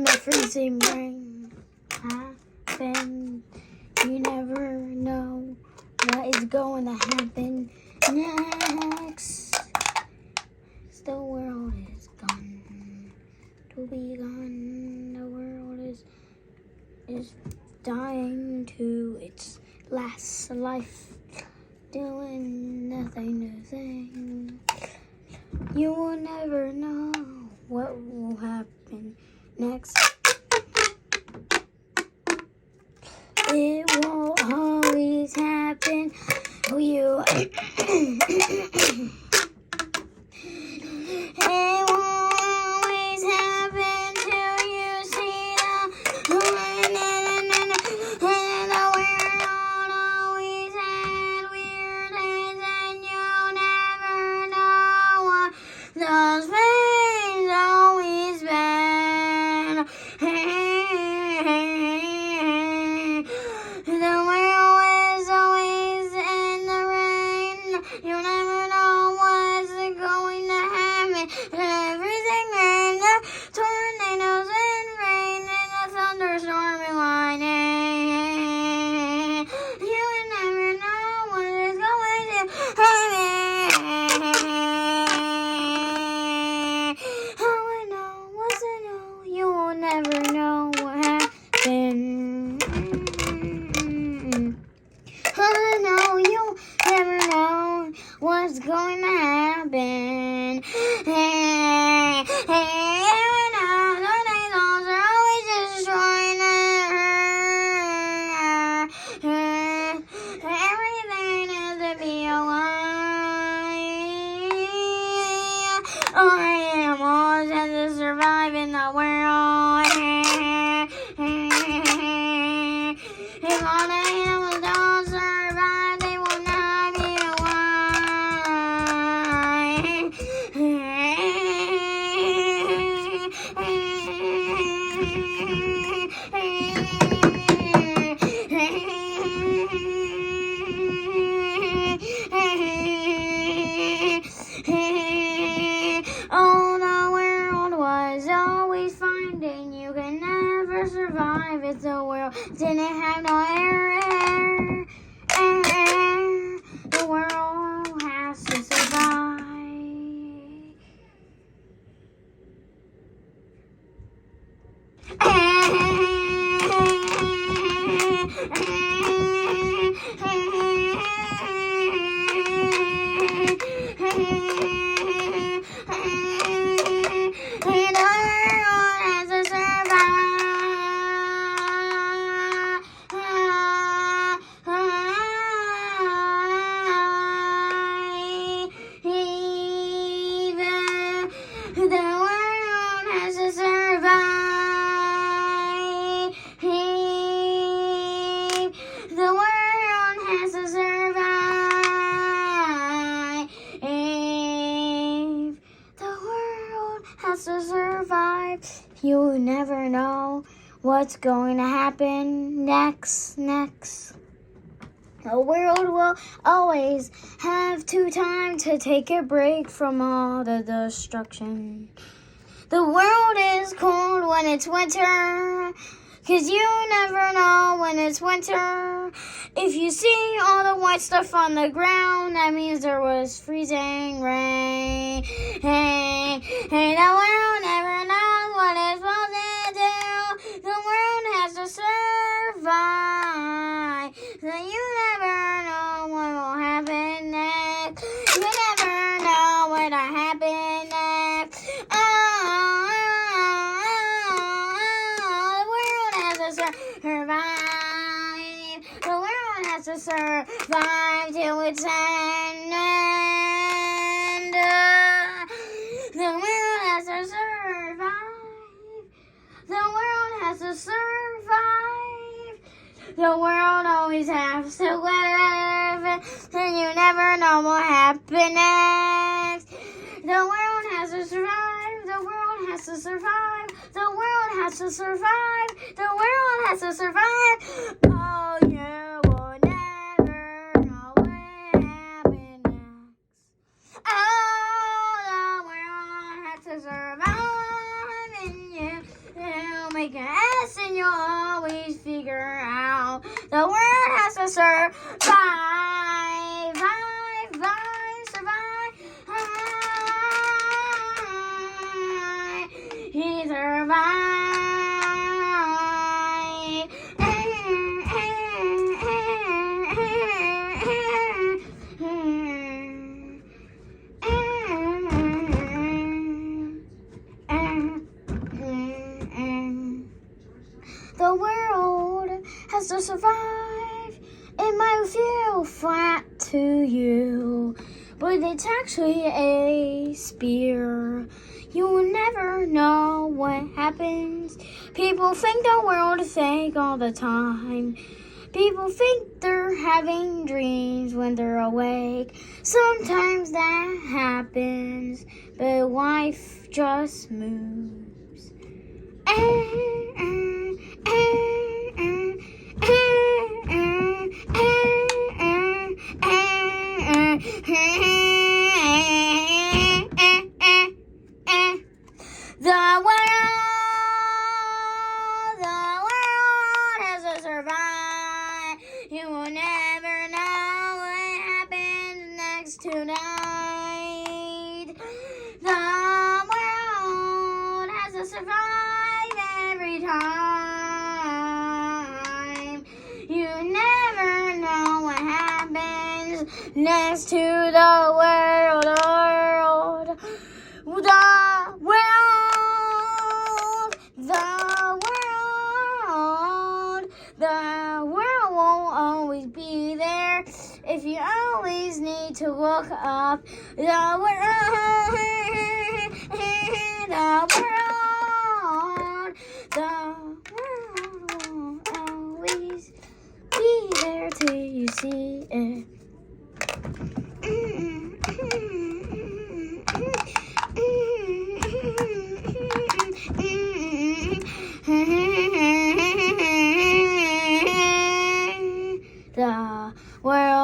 when the freezing rain happens. You never know what is going to happen next. The world is gone to be gone. The world is dying to its last life, doing nothing to thing. You will never know what will happen next. It will always happen for you. It will always happen till you see the world always had weird things, and you never know what those things always been. The world is always in the rain. You never know what's going to happen. Everything in the tornadoes and rain and the thunderstorm and lightning. You never know what is going to happen. All I know was I know you will never know what happened. All I know you never know what's going to happen. Tornadoes are always destroying everything has to be alive. All animals have to survive in the world. If all the animals don't survive, they will not be Oh, the world was always finding you can never survive if the world didn't have no air. The world has to survive. To survive. You never know what's going to happen next. The world will always have time to take a break from all the destruction. The world is cold when it's winter, 'cause you never know when it's winter. If you see all the white stuff on the ground, that means there was freezing rain. Hey, the world never knows what it's supposed to do. The world has to survive. So you never know what will happen next. You never know what'll happen next. The world has to survive. The world has to survive till its end. The world has to survive. The world has to survive. The world always has to live, and you never know what happens next. The world has to survive. The world has to survive. The world has to survive. The world has to survive. Oh, you will never know what happens next. Oh, the world has to survive, and you The world has to survive, survive. He survived. The world has to survive. It might feel flat to you, but it's actually a spear. You will never know what happens. People think the world is fake all the time. People think they're having dreams when they're awake. Sometimes that happens, but life just moves. The world has to survive. You will never know what happens next tonight. The world has to survive every time. You never know what happens next to the world. The world won't always be there if you always need to look up. The world won't always be there till you see it. The world,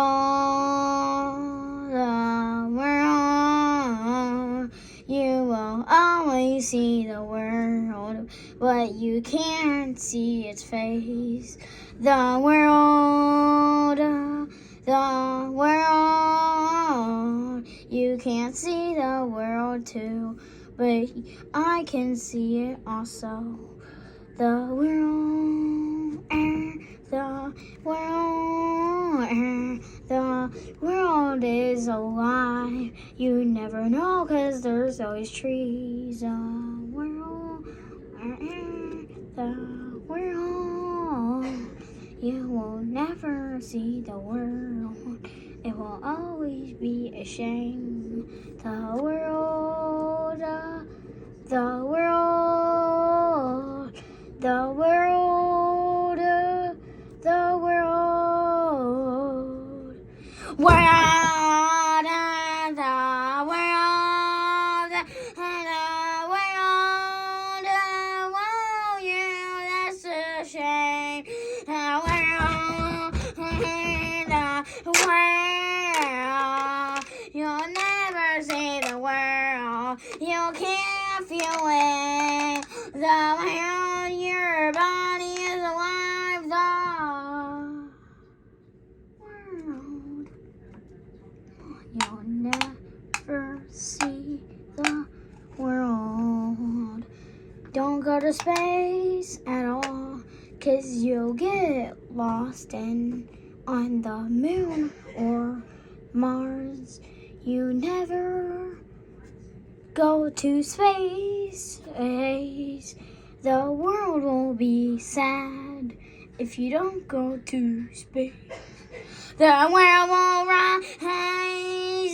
you will always see the world, but you can't see its face. The world, you can't see the world too, but I can see it also. The world is alive. You never know, 'cause there's always trees. The world, you will never see the world. It will always be a shame. The world, the world, the world, the world. World, the world, yeah, that's a shame. The world, you'll never see the world. You can't feel it. The world, your body is alive. The world, you'll never see the world. Don't go to space at all, 'cause you'll get lost on the moon or Mars. You never go to space. The world will be sad if you don't go to space. The world will rise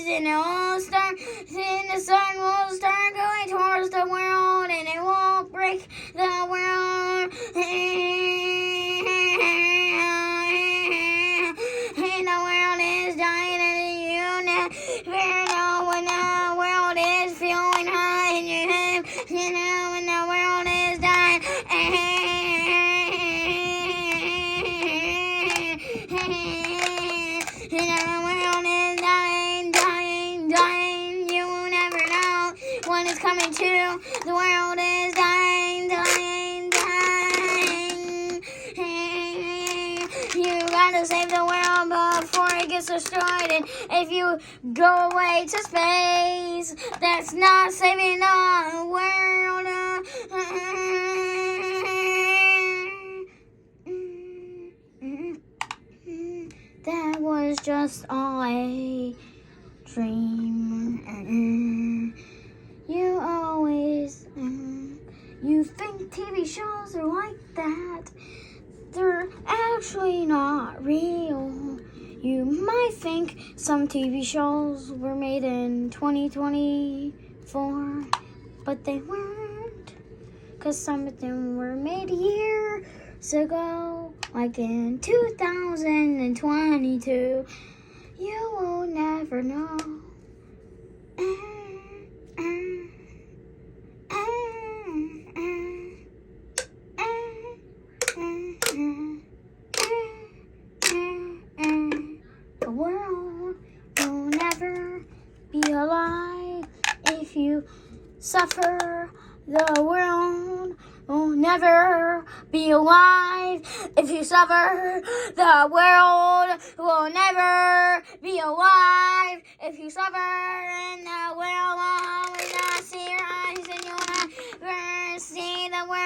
and it will start, and the sun will start going towards the world, and it won't break the world. And the world is dying, and you never know when the world is feeling high, and you know when the world is dying. And the world is dying, dying, dying. You will never know when it's coming to. The world is dying, dying, dying. You to save the world before it gets destroyed. And if you go away to space, that's not saving the world. That was just all a dream. You always, you think TV shows are like that. They're actually not real. You might think some TV shows were made in 2024, but they weren't. Because some of them were made years ago, like in 2022. You will never know. The world will never be alive if you suffer. The world will never be alive if you suffer. The world will never be alive if you suffer. And the world will always not see your eyes, and you'll never see the world.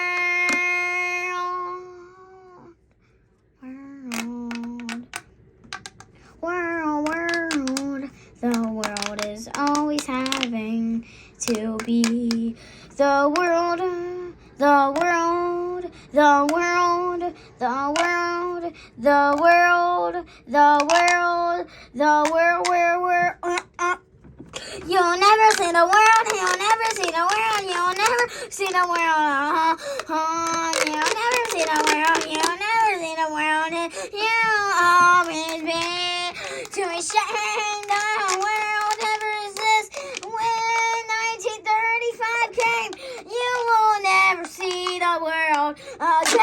World. The world is always having to be. The world. The world, the world, the world, the world, the world, the world, You'll never see the world, you'll never see the world, you'll never see the world, You'll never see the world, you'll never see the world, and you'll always be too ashamed the world ever exists. When 1935 came, you will never see the world again.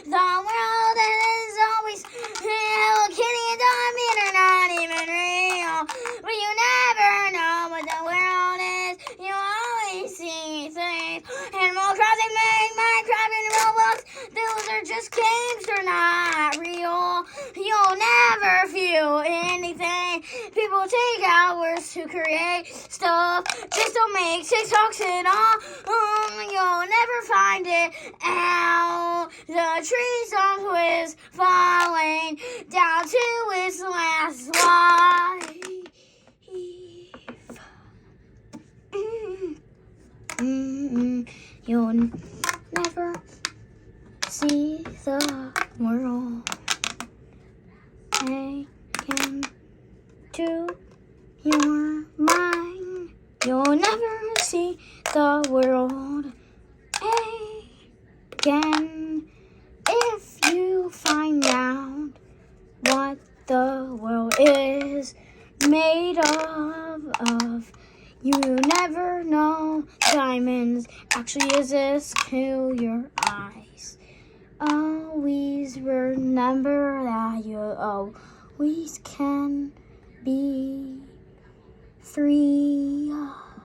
The world is always Hello Kitty and Diamond are not even real. But you never know what the world is. You always see things. Animal Crossing, Minecraft, and Roblox. Those are just games. They're not real. You'll never feel anything. People take hours to create stuff just to make TikToks and all. You'll never find it out. The tree song is falling down to its last life. You'll never see the world taken to your mind. You'll never see the world again if you find out what the world is made of. You never know diamonds actually exist to your eyes. Always remember that you always can be free.